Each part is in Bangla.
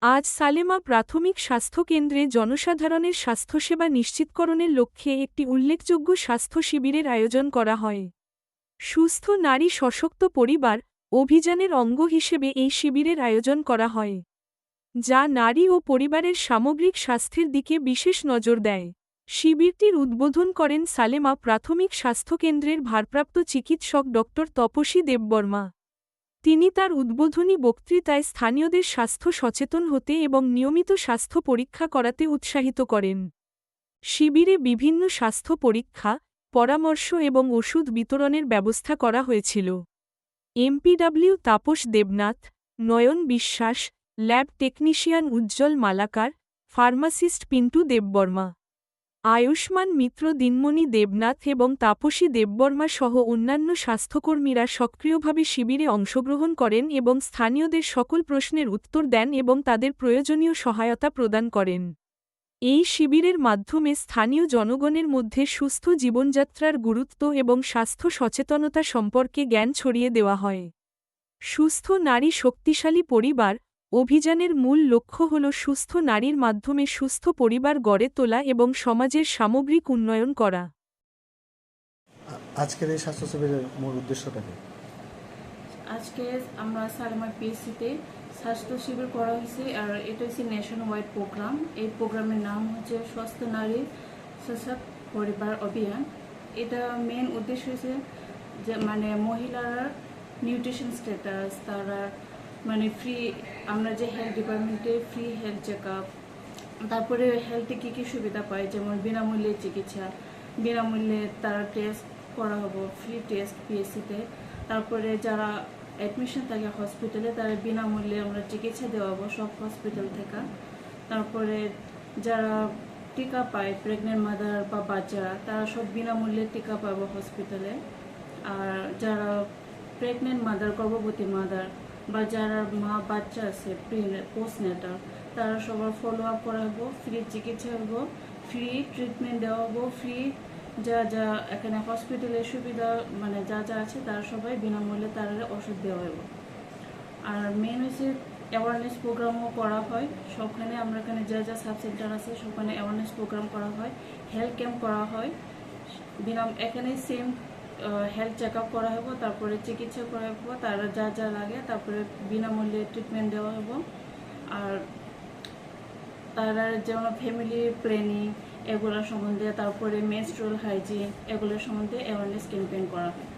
আজ সালেমা প্রাথমিক স্বাস্থ্যকেন্দ্রে জনসাধারণের স্বাস্থ্যসেবা নিশ্চিতকরণের লক্ষ্যে একটি উল্লেখযোগ্য স্বাস্থ্য শিবিরের আয়োজন করা হয়। সুস্থ নারী সশক্ত পরিবার অভিযানের অঙ্গ হিসেবে এই শিবিরের আয়োজন করা হয়, যা নারী ও পরিবারের সামগ্রিক স্বাস্থ্যের দিকে বিশেষ নজর দেয়। শিবিরটির উদ্বোধন করেন সালেমা প্রাথমিক স্বাস্থ্যকেন্দ্রের ভারপ্রাপ্ত চিকিৎসক ড. তপসী দেববর্মা। তিনি তার উদ্বোধনী বক্তৃতায় স্থানীয়দের স্বাস্থ্য সচেতন হতে এবং নিয়মিত স্বাস্থ্য পরীক্ষা করাতে উৎসাহিত করেন। শিবিরে বিভিন্ন স্বাস্থ্য পরীক্ষা, পরামর্শ এবং ওষুধ বিতরণের ব্যবস্থা করা হয়েছিল। এমপিডব্লিউ তাপস দেবনাথ, নয়ন বিশ্বাস, ল্যাব টেকনিশিয়ান উজ্জ্বল মালাকার, ফার্মাসিস্ট পিন্টু দেববর্মা, আয়ুষ্মান মিত্র দিনমণি দেবনাথ এবং তাপসী দেববর্মা সহ অন্যান্য স্বাস্থ্যকর্মীরা সক্রিয়ভাবে শিবিরে অংশগ্রহণ করেন এবং স্থানীয়দের সকল প্রশ্নের উত্তর দেন এবং তাদের প্রয়োজনীয় সহায়তা প্রদান করেন। এই শিবিরের মাধ্যমে স্থানীয় জনগণের মধ্যে সুস্থ জীবনযাত্রার গুরুত্ব এবং স্বাস্থ্য সচেতনতা সম্পর্কে জ্ঞান ছড়িয়ে দেওয়া হয়। সুস্থ নারী শক্তিশালী পরিবার অভিযানের মূল লক্ষ্য হল সুস্থ নারীর মাধ্যমে সুস্থ পরিবার গড়ে তোলা এবং সমাজের সামগ্রিক উন্নয়ন করা। আজকের এই স্বাস্থ্য শিবিরের মূল উদ্দেশ্যটা কি? আজকে আমরা সালেমা পিএসসিতে স্বাস্থ্য শিবির করা হয়েছে, আর এটা হচ্ছে ন্যাশন ওয়াইড প্রোগ্রাম। এই প্রোগ্রামের নাম হচ্ছে সুস্থ নারী সশক্ত পরিবার অভিযান। এটা মেন উদ্দেশ্য হচ্ছে যে মহিলারা নিউট্রিশন স্ট্যাটাস, তারা ফ্রি, আমরা যে হেলথ ডিপার্টমেন্টে ফ্রি হেলথ চেক আপ, তারপরে হেলথে কী কী সুবিধা পায়, যেমন বিনামূল্যে চিকিৎসা, বিনামূল্যে তারা টেস্ট করা হবো, ফ্রি টেস্ট পিএসসিতে। তারপরে যারা অ্যাডমিশন থাকে হসপিটালে, তারা বিনামূল্যে আমরা চিকিৎসা দেওয়াবো সব হসপিটাল থেকে। তারপরে যারা টিকা পায়, প্রেগনেন্ট মাদার বা বাচ্চারা, তারা সব বিনামূল্যে টিকা পাবো হসপিটালে। আর যারা প্রেগনেন্ট মাদার, গর্ভবতী মাদার বা যারা মা বাচ্চা আছে পোস্টনেটাল, তারা সবার ফলো আপ করা হবো, ফ্রি চিকিৎসা হবো, ফ্রি ট্রিটমেন্ট দেওয়া হবো, ফ্রি যা যা এখানে হসপিটালের সুবিধা যা যা আছে তারা সবাই বিনামূল্যে তারা ওষুধ দেওয়া হবে। আর মেন হচ্ছে অ্যাওয়ারনেস প্রোগ্রামও করা হয় সবখানে। আমরা এখানে যা যা সাব সেন্টার আছে সবখানে অ্যাওয়ারনেস প্রোগ্রাম করা হয়, হেলথ ক্যাম্প করা হয়। এখানে সেম হেলথ চেক আপ করা হবো, তারপরে চিকিৎসা করা হবো, তারা যা যা লাগে, তারপরে বিনামূল্যে ট্রিটমেন্ট দেওয়া হবো। আর তারা যেমন ফ্যামিলি প্ল্যানিং এগুলোর সম্বন্ধে, তারপরে মেনস্ট্রুয়াল হাইজিন এগুলোর সম্বন্ধে অ্যাওয়ারনেস ক্যাম্পেইন করা হয়।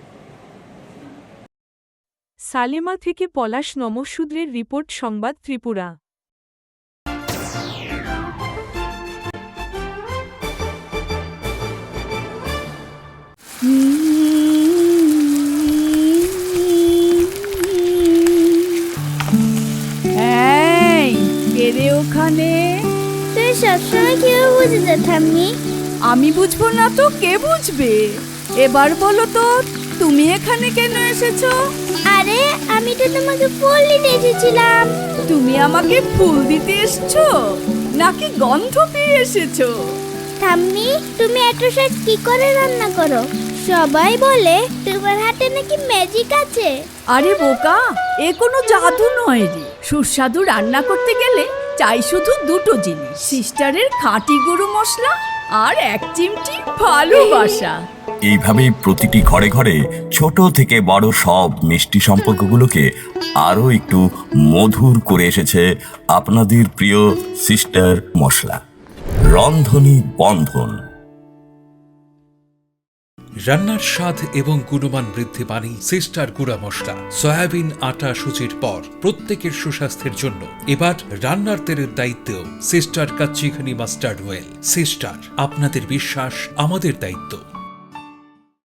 সালেমা থেকে পলাশ নমঃশূদ্রের রিপোর্ট, সংবাদ ত্রিপুরা। ওখানে তুই সবসময় কেউ বুঝে যা ঠাম্মি। আমি বুঝবো না তো কে বুঝবে? এবার বলো তো, তুমি এখানে কেন এসেছো? আরে আমি তো তোমাকে ফুল দিতে এসেছিলাম। তুমি আমাকে ফুল দিতে এসেছো নাকি গন্ধ পেয়ে এসেছো? ঠাম্মি, তুমি এত শাক কি করে রান্না করো? সবাই বলে তোমার হাতে নাকি ম্যাজিক আছে। আরে বোকা, এ কোনো জাদু নয় রে। সুস্বাদু রান্না করতে গেলে চাই শুধু দুটো জিনিস, সিস্টারের খাঁটি গরু মশলা আর এক চিমটি ভালোবাসা। এইভাবেই প্রতিটি ঘরে ঘরে ছোট থেকে বড় সব মিষ্টি সম্পর্কগুলোকে আরো একটু মধুর করে এসেছে আপনাদের প্রিয় সিস্টার মশলা, রন্ধনী বন্ধন। রান্নার স্বাদ এবং গুণমান বৃদ্ধি পানি সিস্টার গুঁড়া মশলা। সয়াবিন আটা সুচির পর প্রত্যেকের সুস্বাস্থ্যের জন্য এবার রান্নার তেলের দায়িত্বেও sister kachi ghani mustard oil. Sister, আপনাদের বিশ্বাস আমাদের দায়িত্ব।